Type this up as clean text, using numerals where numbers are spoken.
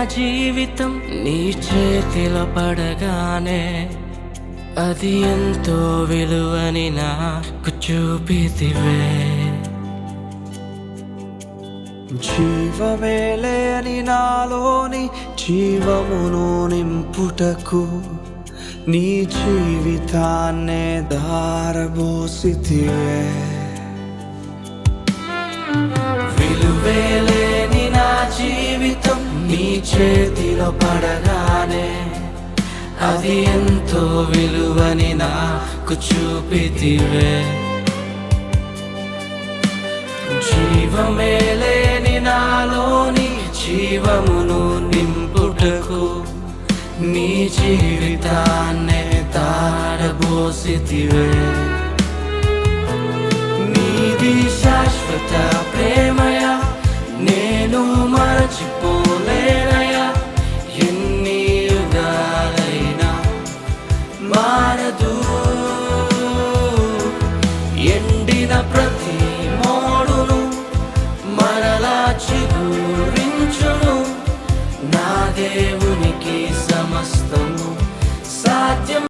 జీవితం నీ చేతిలో పడగానే అది ఎంతో విలువని నాకు చూపితివే. జీవమే లేని నాలోని జీవమును నింపుటకు నీ జీవితాన్నే ధారబోసితివే. విలువే లేని నా జీవితం నీ చేతిలో పడగానే అది ఎంతో విలువని నాకు చూపితివే. జీవమే లేని నాలోని జీవమును నింపుటకు నీ జీవితాన్నే ధారబోసితివే. నీది శాశ్వత ప్రేమయ నేను మరచిపోలేనయా. ఎన్ని యుగాలైనా మారదు ఎండిన ప్రతి